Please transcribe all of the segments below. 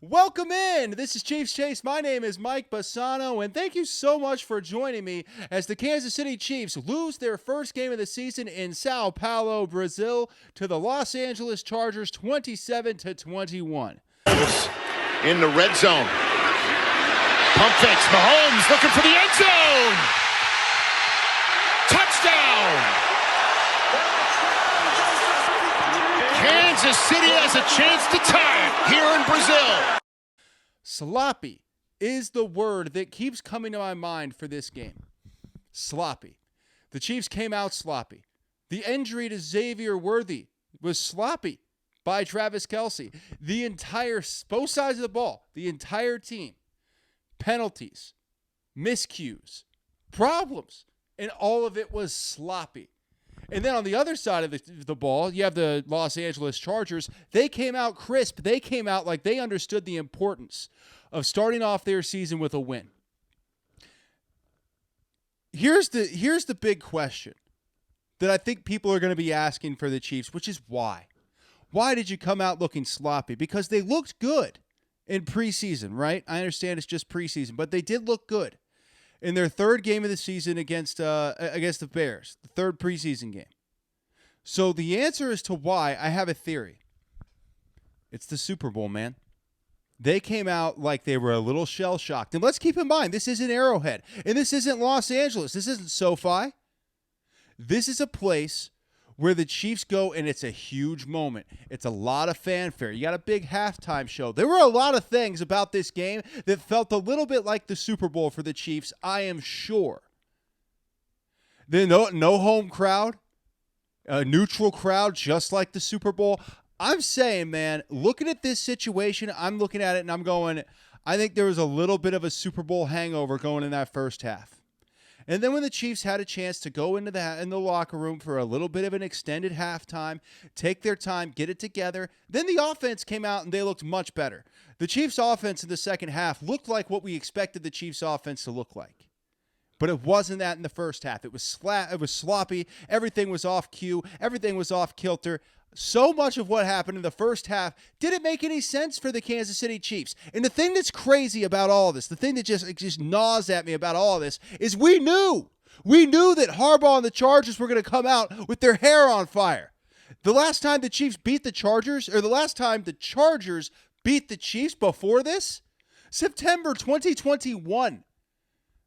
Welcome in. This is Chiefs Chase. My name is Mike Bassano, and thank you so much for joining me as the Kansas City Chiefs lose their first game of the season in Sao Paulo, Brazil, to the Los Angeles Chargers 27-21. In the red zone. Pump fakes. Mahomes looking for the end zone. Touchdown. Kansas City has a chance to tie it here in Brazil. Sloppy is the word that keeps coming to my mind for this game. Sloppy. The Chiefs came out sloppy. The injury to Xavier Worthy was sloppy by Travis Kelce. The entire, both sides of the ball, the entire team, penalties, miscues, problems, and all of it was sloppy. And then on the other side of the ball, you have the Los Angeles Chargers. They came out crisp. They came out like they understood the importance of starting off their season with a win. Here's the big question that I think people are going to be asking for the Chiefs, which is why? Why did you come out looking sloppy? Because they looked good in preseason, right? I understand it's just preseason, but they did look good in their third game of the season against the Bears, the third preseason game. So the answer as to why, I have a theory. It's the Super Bowl, man. They came out like they were a little shell-shocked. And let's keep in mind, this isn't Arrowhead, and this isn't Los Angeles. This isn't SoFi. This is a place where the Chiefs go, and it's a huge moment. It's a lot of fanfare. You got a big halftime show. There were a lot of things about this game that felt a little bit like the Super Bowl for the Chiefs, I am sure. No home crowd, a neutral crowd, just like the Super Bowl. I'm saying, man, looking at this situation, I'm looking at it, and I'm going, I think there was a little bit of a Super Bowl hangover going in that first half. And then when the Chiefs had a chance to go into in the locker room for a little bit of an extended halftime, take their time, get it together, then the offense came out and they looked much better. The Chiefs' offense in the second half looked like what we expected the Chiefs' offense to look like. But it wasn't that in the first half. It was sloppy. Everything was off cue. Everything was off kilter. So much of what happened in the first half didn't make any sense for the Kansas City Chiefs. And the thing that's crazy about all this, the thing that just gnaws at me about all this, is we knew that Harbaugh and the Chargers were going to come out with their hair on fire. The last time the Chiefs beat the Chargers, or the last time the Chargers beat the Chiefs before this, September 2021.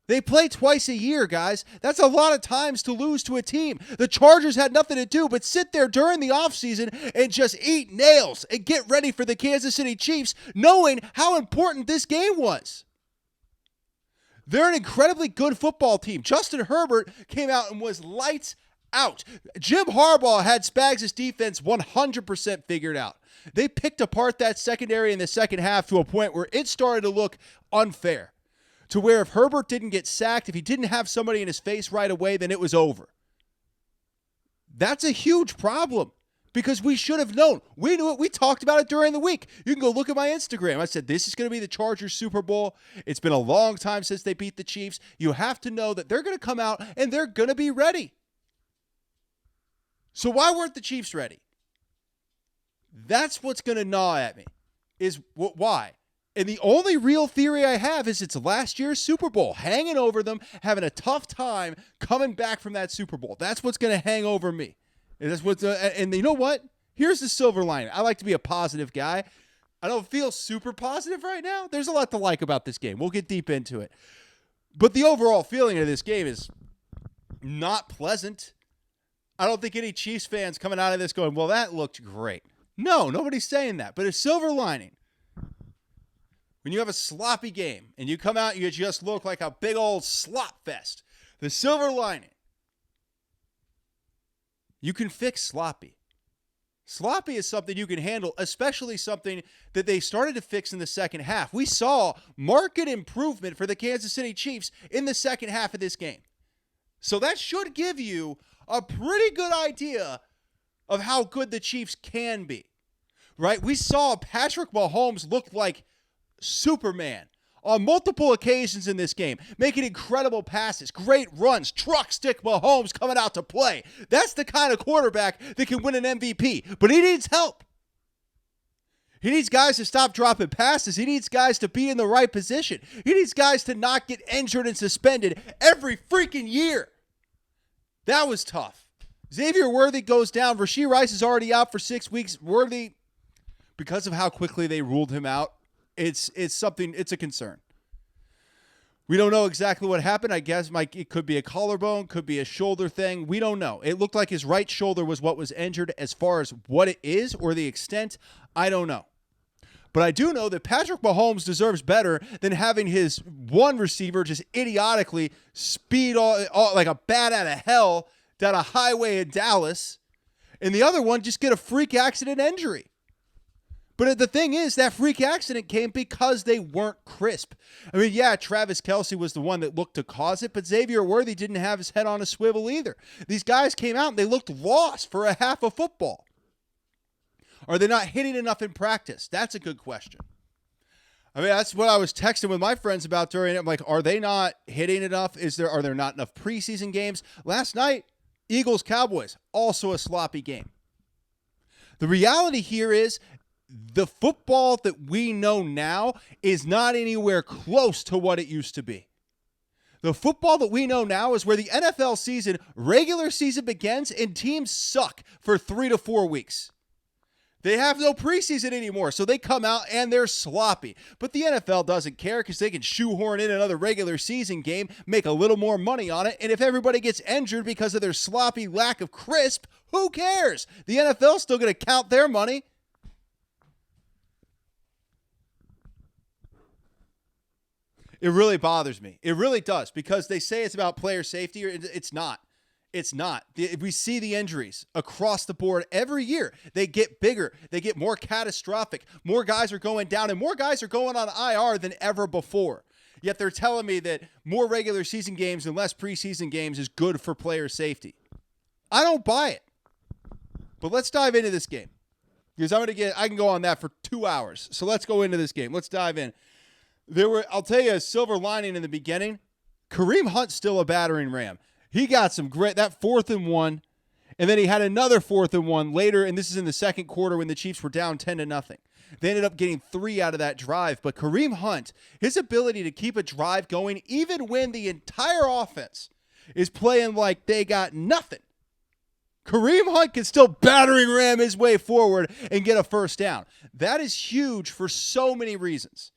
They play twice a year, guys. That's a lot of times to lose to a team. The Chargers had nothing to do but sit there during the offseason and just eat nails and get ready for the Kansas City Chiefs, knowing how important this game was. They're an incredibly good football team. Justin Herbert came out and was lights out. Jim Harbaugh had Spags' defense 100% figured out. They picked apart that secondary in the second half to a point where it started to look unfair. To where if Herbert didn't get sacked, if he didn't have somebody in his face right away, then it was over. That's a huge problem because we should have known. We knew it. We talked about it during the week. You can go look at my Instagram. I said, this is going to be the Chargers Super Bowl. It's been a long time since they beat the Chiefs. You have to know that they're going to come out and they're going to be ready. So why weren't the Chiefs ready? That's what's going to gnaw at me, is why. And the only real theory I have is it's last year's Super Bowl, hanging over them, having a tough time coming back from that Super Bowl. That's what's going to hang over me. And you know what? Here's the silver lining. I like to be a positive guy. I don't feel super positive right now. There's a lot to like about this game. We'll get deep into it. But the overall feeling of this game is not pleasant. I don't think any Chiefs fans coming out of this going, well, that looked great. No, nobody's saying that. But a silver lining. When you have a sloppy game and you come out and you just look like a big old slop fest, the silver lining, you can fix sloppy. Sloppy is something you can handle, especially something that they started to fix in the second half. We saw market improvement for the Kansas City Chiefs in the second half of this game. So that should give you a pretty good idea of how good the Chiefs can be, right? We saw Patrick Mahomes look like Superman on multiple occasions in this game, making incredible passes, great runs, truck stick Mahomes coming out to play. That's the kind of quarterback that can win an MVP, but he needs help. He needs guys to stop dropping passes. He needs guys to be in the right position. He needs guys to not get injured and suspended every freaking year. That was tough. Xavier Worthy goes down. Rashee Rice is already out for 6 weeks. Worthy, because of how quickly they ruled him out, it's a concern. We don't know exactly what happened. I guess it could be a collarbone, could be a shoulder thing. We don't know. It looked like his right shoulder was what was injured. As far as what it is or the extent, I don't know. But I do know that Patrick Mahomes deserves better than having his one receiver just idiotically speed all like a bat out of hell down a highway in Dallas, and the other one just get a freak accident injury. But the thing is, that freak accident came because they weren't crisp. I mean, yeah, Travis Kelce was the one that looked to cause it, but Xavier Worthy didn't have his head on a swivel either. These guys came out and they looked lost for a half of football. Are they not hitting enough in practice? That's a good question. I mean, that's what I was texting with my friends about during it. I'm like, are they not hitting enough? Are there not enough preseason games? Last night, Eagles-Cowboys, also a sloppy game. The reality here is the football that we know now is not anywhere close to what it used to be. The football that we know now is where the NFL season, regular season begins, and teams suck for 3 to 4 weeks. They have no preseason anymore, so they come out and they're sloppy. But the NFL doesn't care because they can shoehorn in another regular season game, make a little more money on it, and if everybody gets injured because of their sloppy lack of crisp, who cares? The NFL's still going to count their money. It really bothers me. It really does, because they say it's about player safety. It's not. It's not. We see the injuries across the board every year. They get bigger. They get more catastrophic. More guys are going down, and more guys are going on IR than ever before. Yet they're telling me that more regular season games and less preseason games is good for player safety. I don't buy it. But let's dive into this game, because I can go on that for 2 hours. So let's go into this game. Let's dive in. I'll tell you a silver lining in the beginning. Kareem Hunt's still a battering ram. He got some great, that 4th and 1, and then he had another 4th and 1 later, and this is in the second quarter when the Chiefs were down 10-0. They ended up getting 3 out of that drive, but Kareem Hunt, his ability to keep a drive going even when the entire offense is playing like they got nothing. Kareem Hunt can still battering ram his way forward and get a first down. That is huge for so many reasons.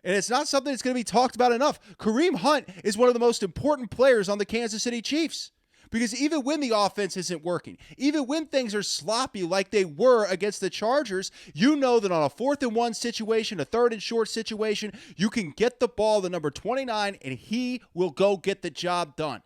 And it's not something that's going to be talked about enough. Kareem Hunt is one of the most important players on the Kansas City Chiefs. Because even when the offense isn't working, even when things are sloppy like they were against the Chargers, you know that on a 4th and 1 situation, a 3rd and short situation, you can get the ball to number 29 and he will go get the job done.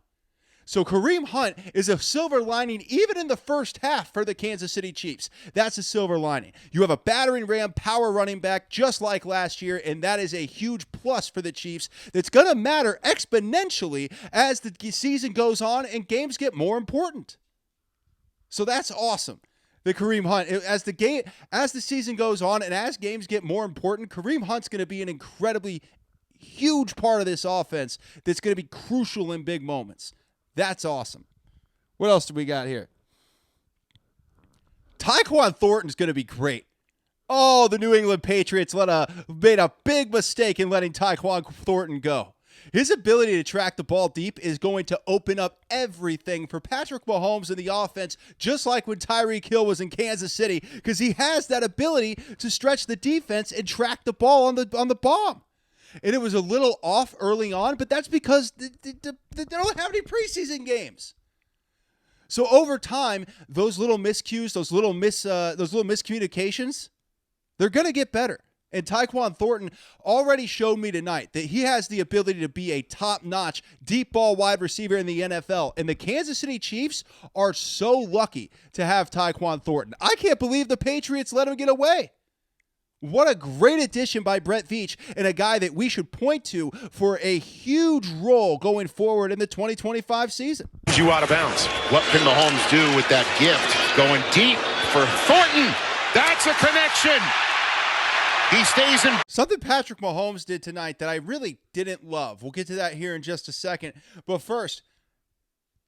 So Kareem Hunt is a silver lining even in the first half for the Kansas City Chiefs. That's a silver lining. You have a battering ram power running back just like last year, and that is a huge plus for the Chiefs that's going to matter exponentially as the season goes on and games get more important. So that's awesome. The Kareem Hunt, as the season goes on and as games get more important, Kareem Hunt's going to be an incredibly huge part of this offense that's going to be crucial in big moments. That's awesome. What else do we got here? Tyquan Thornton's going to be great. Oh, the New England Patriots made a big mistake in letting Tyquan Thornton go. His ability to track the ball deep is going to open up everything for Patrick Mahomes in the offense, just like when Tyreek Hill was in Kansas City, because he has that ability to stretch the defense and track the ball on the bomb. And it was a little off early on, but that's because they don't have any preseason games. So over time, those little miscues, those little miscommunications, they're going to get better. And Tyquan Thornton already showed me tonight that he has the ability to be a top-notch deep ball wide receiver in the NFL. And the Kansas City Chiefs are so lucky to have Tyquan Thornton. I can't believe the Patriots let him get away. What a great addition by Brett Veach, and a guy that we should point to for a huge role going forward in the 2025 season. You out of bounds. What can Mahomes do with that gift? Going deep for Thornton. That's a connection. He stays in. Something Patrick Mahomes did tonight that I really didn't love. We'll get to that here in just a second. But first,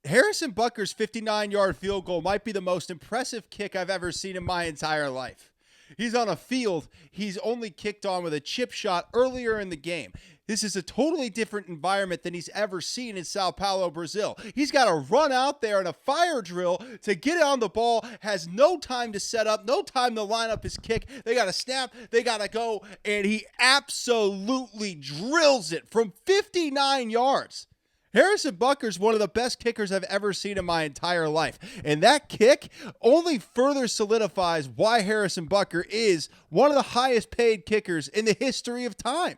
Harrison Butker's 59-yard field goal might be the most impressive kick I've ever seen in my entire life. He's on a field he's only kicked on with a chip shot earlier in the game. This is a totally different environment than he's ever seen in Sao Paulo, Brazil. He's got to run out there in a fire drill to get on the ball, has no time to set up, no time to line up his kick. They got to snap, they got to go, and he absolutely drills it from 59 yards. Harrison Butker's one of the best kickers I've ever seen in my entire life. And that kick only further solidifies why Harrison Butker is one of the highest paid kickers in the history of time.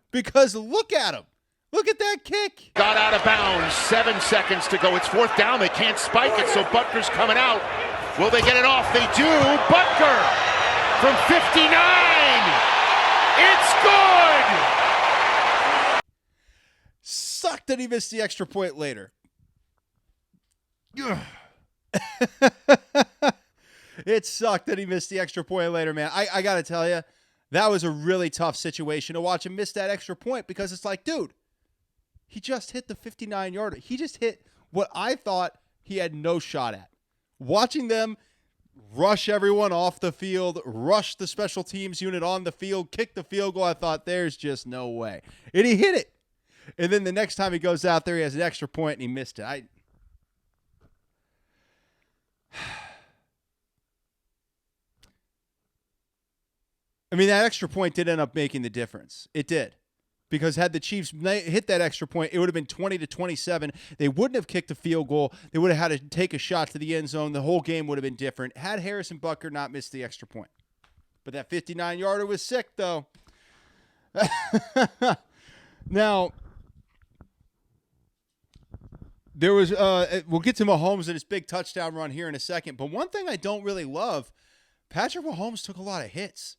Because look at him. Look at that kick. Got out of bounds. 7 seconds to go. It's fourth down. They can't spike it, so Butker's coming out. Will they get it off? They do. Butker from 59. It's good. Sucked that he missed the extra point later. It sucked that he missed the extra point later, man. I got to tell you, that was a really tough situation to watch him miss that extra point because it's like, dude, he just hit the 59-yarder. He just hit what I thought he had no shot at. Watching them rush everyone off the field, rush the special teams unit on the field, kick the field goal, I thought there's just no way. And he hit it. And then the next time he goes out there, he has an extra point and he missed it. I mean, that extra point did end up making the difference. It did. Because had the Chiefs hit that extra point, it would have been 20-27. They wouldn't have kicked a field goal. They would have had to take a shot to the end zone. The whole game would have been different had Harrison Butker not missed the extra point. But that 59-yarder was sick, though. Now, there was we'll get to Mahomes and his big touchdown run here in a second. But one thing I don't really love, Patrick Mahomes took a lot of hits.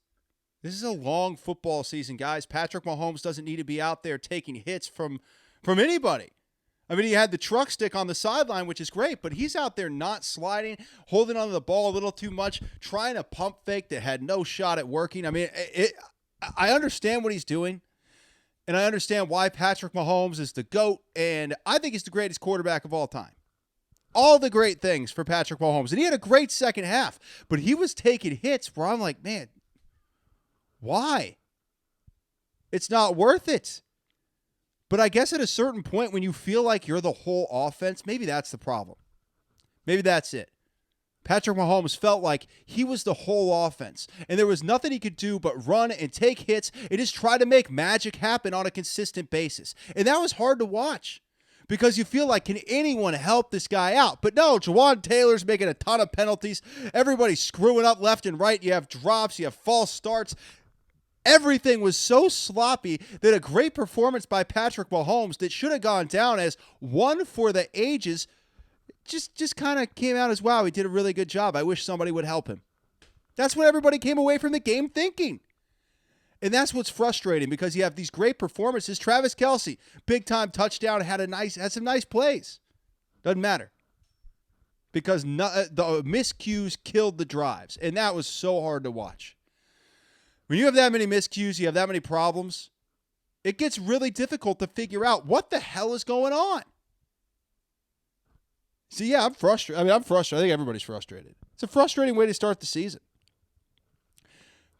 This is a long football season, guys. Patrick Mahomes doesn't need to be out there taking hits from anybody. I mean, he had the truck stick on the sideline, which is great, but he's out there not sliding, holding onto the ball a little too much, trying a pump fake that had no shot at working. I mean, I understand what he's doing, and I understand why Patrick Mahomes is the GOAT, and I think he's the greatest quarterback of all time. All the great things for Patrick Mahomes, and he had a great second half, but he was taking hits where I'm like, man, why? It's not worth it. But I guess at a certain point when you feel like you're the whole offense, maybe that's the problem. Maybe that's it. Patrick Mahomes felt like he was the whole offense, and there was nothing he could do but run and take hits and just try to make magic happen on a consistent basis. And that was hard to watch because you feel like, can anyone help this guy out? But no, Jawan Taylor's making a ton of penalties. Everybody's screwing up left and right. You have drops. You have false starts. Everything was so sloppy that a great performance by Patrick Mahomes that should have gone down as one for the ages just kind of came out as, wow, he did a really good job. I wish somebody would help him. That's what everybody came away from the game thinking. And that's what's frustrating because you have these great performances. Travis Kelce, big-time touchdown, had some nice plays. Doesn't matter. Because the miscues killed the drives, and that was so hard to watch. When you have that many miscues, you have that many problems, it gets really difficult to figure out what the hell is going on. See, yeah, I'm frustrated. I'm frustrated. I think everybody's frustrated. It's a frustrating way to start the season.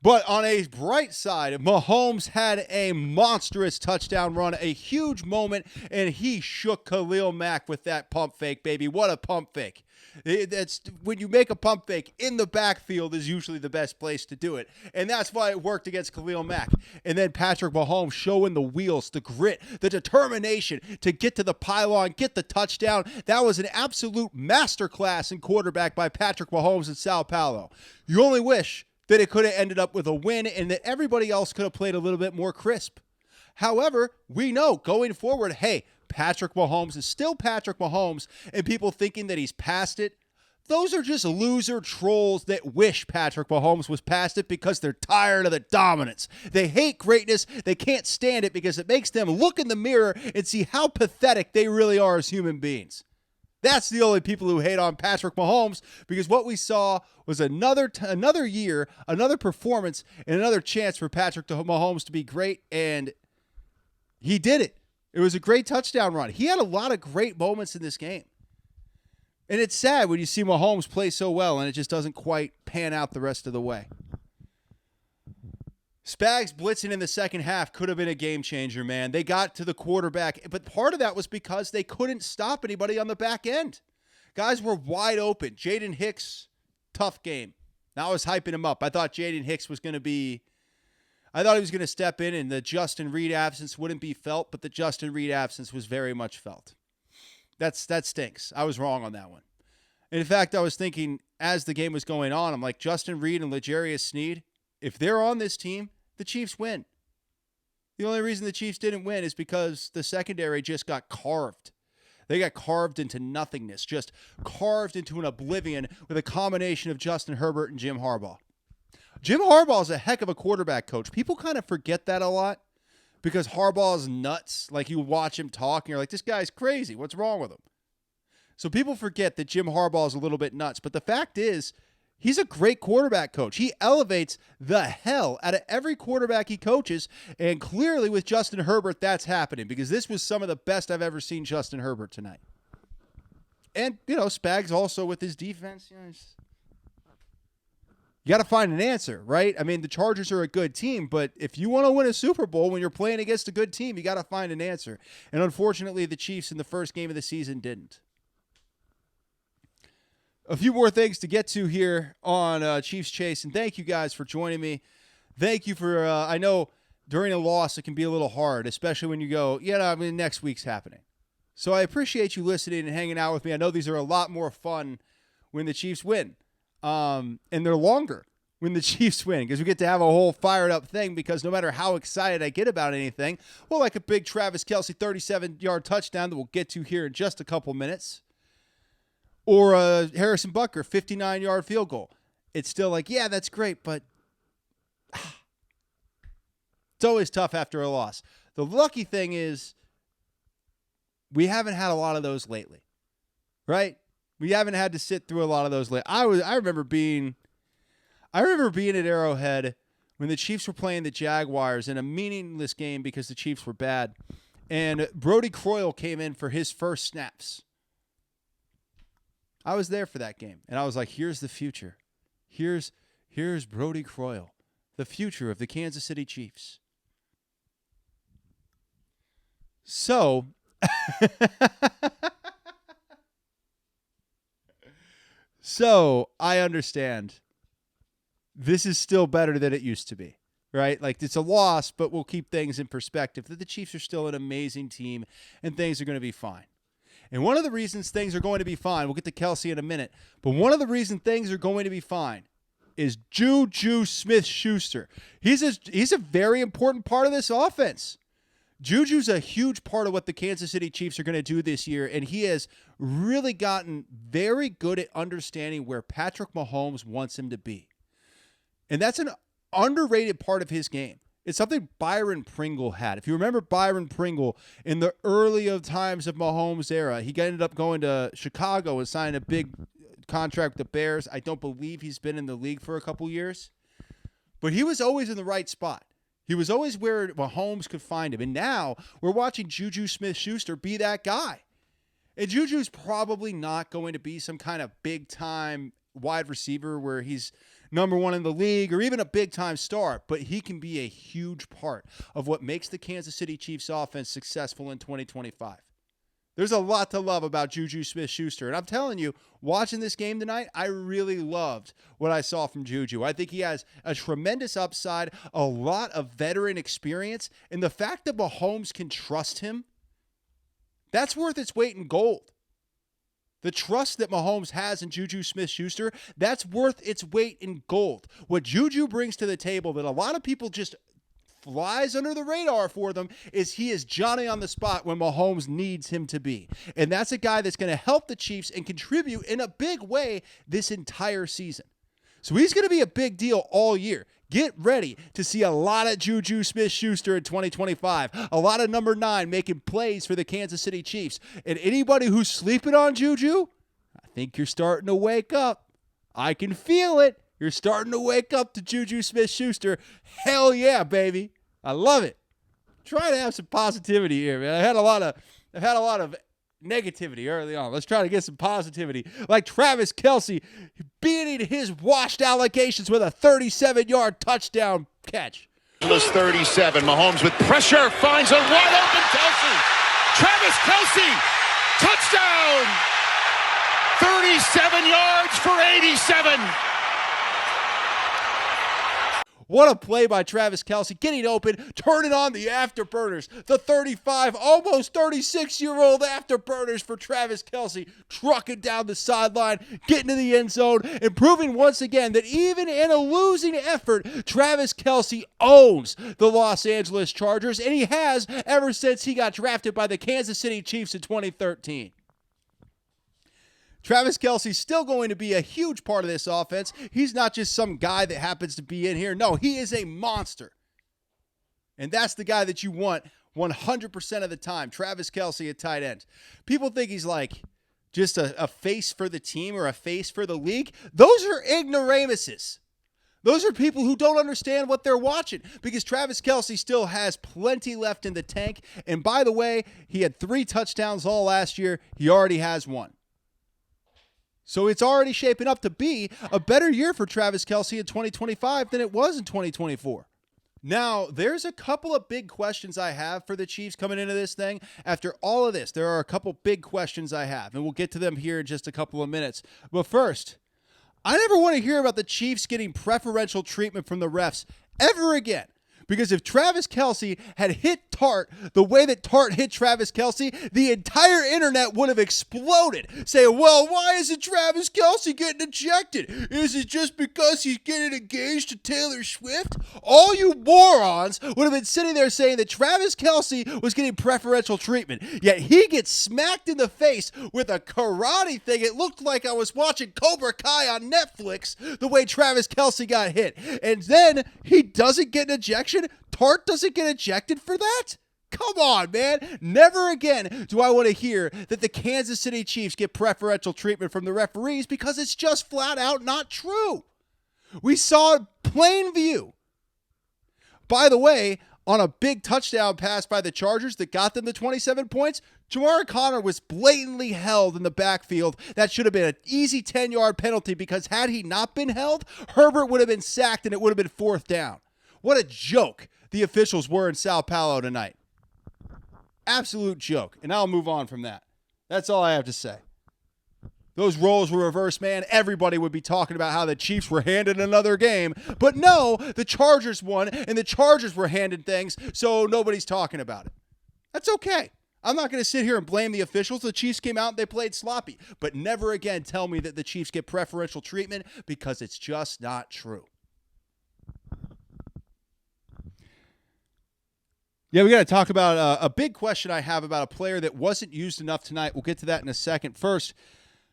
But on a bright side, Mahomes had a monstrous touchdown run, a huge moment, and he shook Khalil Mack with that pump fake, baby. What a pump fake. That's when you make a pump fake in the backfield is usually the best place to do it. And that's why it worked against Khalil Mack. And then Patrick Mahomes showing the wheels, the grit, the determination to get to the pylon, get the touchdown. That was an absolute masterclass in quarterback by Patrick Mahomes in Sao Paulo. You only wish that it could have ended up with a win and that everybody else could have played a little bit more crisp. However, we know going forward, hey, Patrick Mahomes is still Patrick Mahomes, and people thinking that he's past it, those are just loser trolls that wish Patrick Mahomes was past it because they're tired of the dominance. They hate greatness. They can't stand it because it makes them look in the mirror and see how pathetic they really are as human beings. That's the only people who hate on Patrick Mahomes, because what we saw was another year, another performance, and another chance for Patrick Mahomes to be great, and he did it. It was a great touchdown run. He had a lot of great moments in this game. And it's sad when you see Mahomes play so well and it just doesn't quite pan out the rest of the way. Spags blitzing in the second half could have been a game changer, man. They got to the quarterback, but part of that was because they couldn't stop anybody on the back end. Guys were wide open. Jaden Hicks, tough game. Now I was hyping him up. I thought Jaden Hicks was going to be – I thought he was going to step in and the Justin Reed absence wouldn't be felt, but the Justin Reed absence was very much felt. That stinks. I was wrong on that one. And in fact, I was thinking as the game was going on, I'm like, Justin Reed and L'Jarius Sneed, if they're on this team, the Chiefs win. The only reason the Chiefs didn't win is because the secondary just got carved. They got carved into nothingness, just carved into an oblivion with a combination of Justin Herbert and Jim Harbaugh. Jim Harbaugh is a heck of a quarterback coach. People kind of forget that a lot because Harbaugh is nuts. Like you watch him talk and you're like, this guy's crazy. What's wrong with him? So people forget that Jim Harbaugh is a little bit nuts. But the fact is, he's a great quarterback coach. He elevates the hell out of every quarterback he coaches. And clearly with Justin Herbert, that's happening because this was some of the best I've ever seen Justin Herbert tonight. And, Spags also with his defense. You got to find an answer, right? I mean, the Chargers are a good team, but if you want to win a Super Bowl when you're playing against a good team, you got to find an answer. And unfortunately, the Chiefs in the first game of the season didn't. A few more things to get to here on Chiefs Chase, and thank you guys for joining me. Thank you for, I know during a loss it can be a little hard, especially when you go, next week's happening. So I appreciate you listening and hanging out with me. I know these are a lot more fun when the Chiefs win, and they're longer when the Chiefs win because we get to have a whole fired up thing because no matter how excited I get about anything, well, like a big Travis Kelce 37-yard touchdown that we'll get to here in just a couple minutes, or a Harrison Butker 59-yard field goal. It's still like, yeah, that's great, but it's always tough after a loss. The lucky thing is we haven't had a lot of those lately, right? We haven't had to sit through a lot of those lately. I remember being at Arrowhead when the Chiefs were playing the Jaguars in a meaningless game because the Chiefs were bad, and Brody Croyle came in for his first snaps. I was there for that game, and I was like, here's the future. Here's Brody Croyle, the future of the Kansas City Chiefs. So, I understand this is still better than it used to be, right? Like, it's a loss, but we'll keep things in perspective that the Chiefs are still an amazing team, and things are going to be fine. And one of the reasons things are going to be fine, we'll get to Kelce in a minute, but one of the reasons things are going to be fine is Juju Smith-Schuster. He's a very important part of this offense. Juju's a huge part of what the Kansas City Chiefs are going to do this year, and he has really gotten very good at understanding where Patrick Mahomes wants him to be. And that's an underrated part of his game. It's something Byron Pringle had. If you remember Byron Pringle in the early times of Mahomes' era, he ended up going to Chicago and signing a big contract with the Bears. I don't believe he's been in the league for a couple years. But he was always in the right spot. He was always where Mahomes could find him. And now we're watching Juju Smith-Schuster be that guy. And Juju's probably not going to be some kind of big-time wide receiver where he's number one in the league or even a big-time star, but he can be a huge part of what makes the Kansas City Chiefs offense successful in 2025. There's a lot to love about Juju Smith-Schuster, and I'm telling you, watching this game tonight, I really loved what I saw from Juju. I think he has a tremendous upside, a lot of veteran experience, and the fact that Mahomes can trust him, that's worth its weight in gold. The trust that Mahomes has in Juju Smith-Schuster, that's worth its weight in gold. What Juju brings to the table that a lot of people just flies under the radar for them is he is Johnny on the spot when Mahomes needs him to be. And that's a guy that's going to help the Chiefs and contribute in a big way this entire season. So he's going to be a big deal all year. Get ready to see a lot of Juju Smith-Schuster in 2025. A lot of number 9 making plays for the Kansas City Chiefs. And anybody who's sleeping on Juju, I think you're starting to wake up. I can feel it. You're starting to wake up to Juju Smith-Schuster. Hell yeah, baby. I love it. Try to have some positivity here, man. I've had a lot of negativity early on. Let's try to get some positivity. Like Travis Kelce beating his washed allegations with a 37-yard touchdown catch. Plus 37. Mahomes with pressure finds a wide open Kelce. Travis Kelce, touchdown! 37 yards for 87. What a play by Travis Kelce, getting open, turning on the afterburners. The 35, almost 36-year-old afterburners for Travis Kelce, trucking down the sideline, getting to the end zone, and proving once again that even in a losing effort, Travis Kelce owns the Los Angeles Chargers, and he has ever since he got drafted by the Kansas City Chiefs in 2013. Travis Kelce's still going to be a huge part of this offense. He's not just some guy that happens to be in here. No, he is a monster. And that's the guy that you want 100% of the time, Travis Kelce at tight end. People think he's like just a face for the team or a face for the league. Those are ignoramuses. Those are people who don't understand what they're watching, because Travis Kelce still has plenty left in the tank. And by the way, he had 3 touchdowns all last year. He already has 1. So it's already shaping up to be a better year for Travis Kelce in 2025 than it was in 2024. Now, there's a couple of big questions I have for the Chiefs coming into this thing. After all of this, there are a couple big questions I have, and we'll get to them here in just a couple of minutes. But first, I never want to hear about the Chiefs getting preferential treatment from the refs ever again. Because if Travis Kelce had hit Tart the way that Tart hit Travis Kelce, the entire internet would have exploded, saying, well, why isn't Travis Kelce getting ejected? Is it just because he's getting engaged to Taylor Swift? All you morons would have been sitting there saying that Travis Kelce was getting preferential treatment, yet he gets smacked in the face with a karate thing. It looked like I was watching Cobra Kai on Netflix the way Travis Kelce got hit. And then he doesn't get an ejection. Tart doesn't get ejected for that? Come on, man. Never again do I want to hear that the Kansas City Chiefs get preferential treatment from the referees, because it's just flat out not true. We saw it plain view. By the way, on a big touchdown pass by the Chargers that got them the 27 points, Jamar Conner was blatantly held in the backfield. That should have been an easy 10-yard penalty, because had he not been held, Herbert would have been sacked and it would have been 4th down. What a joke the officials were in Sao Paulo tonight. Absolute joke. And I'll move on from that. That's all I have to say. Those roles were reversed, man. Everybody would be talking about how the Chiefs were handed another game. But no, the Chargers won, and the Chargers were handed things, so nobody's talking about it. That's okay. I'm not going to sit here and blame the officials. The Chiefs came out and they played sloppy. But never again tell me that the Chiefs get preferential treatment, because it's just not true. Yeah, we got to talk about a big question I have about a player that wasn't used enough tonight. We'll get to that in a second. First,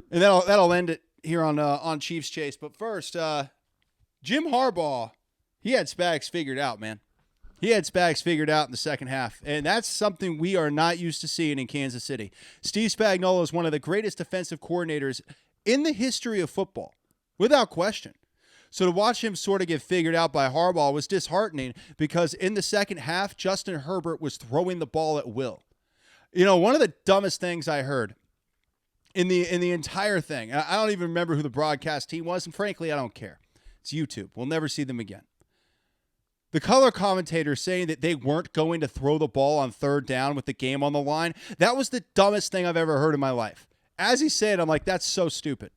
and that'll end it here on Chiefs Chase. But first, Jim Harbaugh, he had Spags figured out, man. He had Spags figured out in the second half, and that's something we are not used to seeing in Kansas City. Steve Spagnuolo is one of the greatest defensive coordinators in the history of football, without question. So to watch him sort of get figured out by Harbaugh was disheartening, because in the second half, Justin Herbert was throwing the ball at will. You know, one of the dumbest things I heard in the entire thing, I don't even remember who the broadcast team was, and frankly, I don't care. It's YouTube. We'll never see them again. The color commentator saying that they weren't going to throw the ball on 3rd down with the game on the line, that was the dumbest thing I've ever heard in my life. As he said, I'm like, that's so stupid.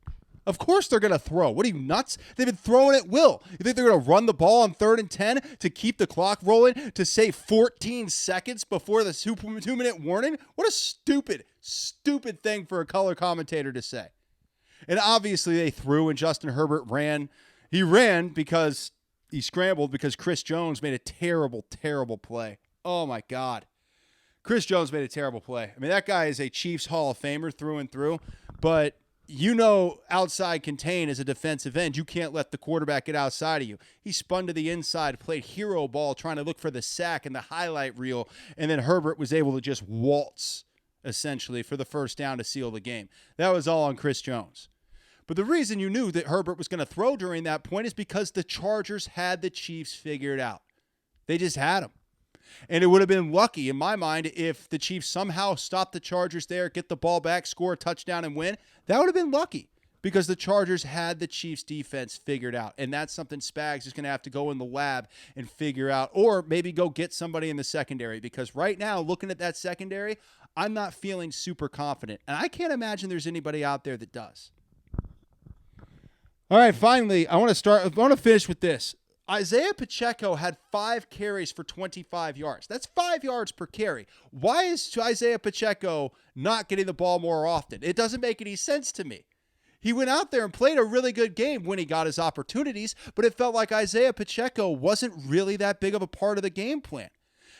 Of course they're going to throw. What are you, nuts? They've been throwing at will. You think they're going to run the ball on 3rd and 10 to keep the clock rolling, to save 14 seconds before the 2-minute warning? What a stupid, stupid thing for a color commentator to say. And obviously they threw, and Justin Herbert ran. He ran because he scrambled, because Chris Jones made a terrible, terrible play. Oh, my God. Chris Jones made a terrible play. I mean, that guy is a Chiefs Hall of Famer through and through, but you know, outside contain as a defensive end, you can't let the quarterback get outside of you. He spun to the inside, played hero ball, trying to look for the sack and the highlight reel, and then Herbert was able to just waltz, essentially, for the 1st down to seal the game. That was all on Chris Jones. But the reason you knew that Herbert was going to throw during that point is because the Chargers had the Chiefs figured out. They just had them. And it would have been lucky, in my mind, if the Chiefs somehow stopped the Chargers there, get the ball back, score a touchdown, and win. That would have been lucky, because the Chargers had the Chiefs defense figured out. And that's something Spags is going to have to go in the lab and figure out, or maybe go get somebody in the secondary, because right now, looking at that secondary, I'm not feeling super confident. And I can't imagine there's anybody out there that does. All right, finally, I want to finish with this. Isaiah Pacheco had 5 carries for 25 yards. That's 5 yards per carry. Why is Isaiah Pacheco not getting the ball more often? It doesn't make any sense to me. He went out there and played a really good game when he got his opportunities, but it felt like Isaiah Pacheco wasn't really that big of a part of the game plan.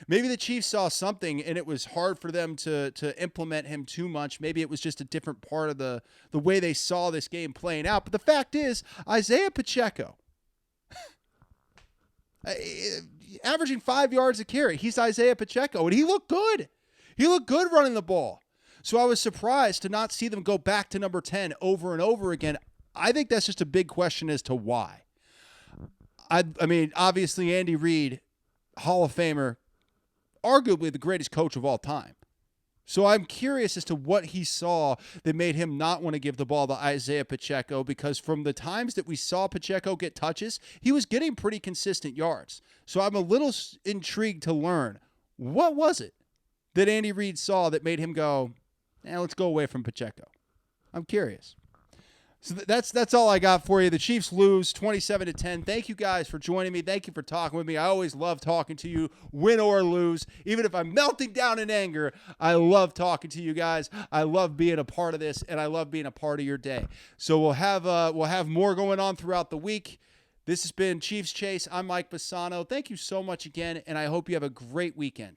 Maybe the Chiefs saw something and it was hard for them to implement him too much. Maybe it was just a different part of the way they saw this game playing out. But the fact is, Isaiah Pacheco, averaging 5 yards a carry. He's Isaiah Pacheco, and he looked good. He looked good running the ball. So I was surprised to not see them go back to number 10 over and over again. I think that's just a big question as to why. I mean, obviously, Andy Reid, Hall of Famer, arguably the greatest coach of all time. So I'm curious as to what he saw that made him not want to give the ball to Isaiah Pacheco, because from the times that we saw Pacheco get touches, he was getting pretty consistent yards. So I'm a little intrigued to learn, what was it that Andy Reid saw that made him go, let's go away from Pacheco? I'm curious. So that's all I got for you. The Chiefs lose 27-10. Thank you guys for joining me. Thank you for talking with me. I always love talking to you, win or lose. Even if I'm melting down in anger, I love talking to you guys. I love being a part of this, and I love being a part of your day. So we'll have more going on throughout the week. This has been Chiefs Chase. I'm Mike Bassano. Thank you so much again, and I hope you have a great weekend.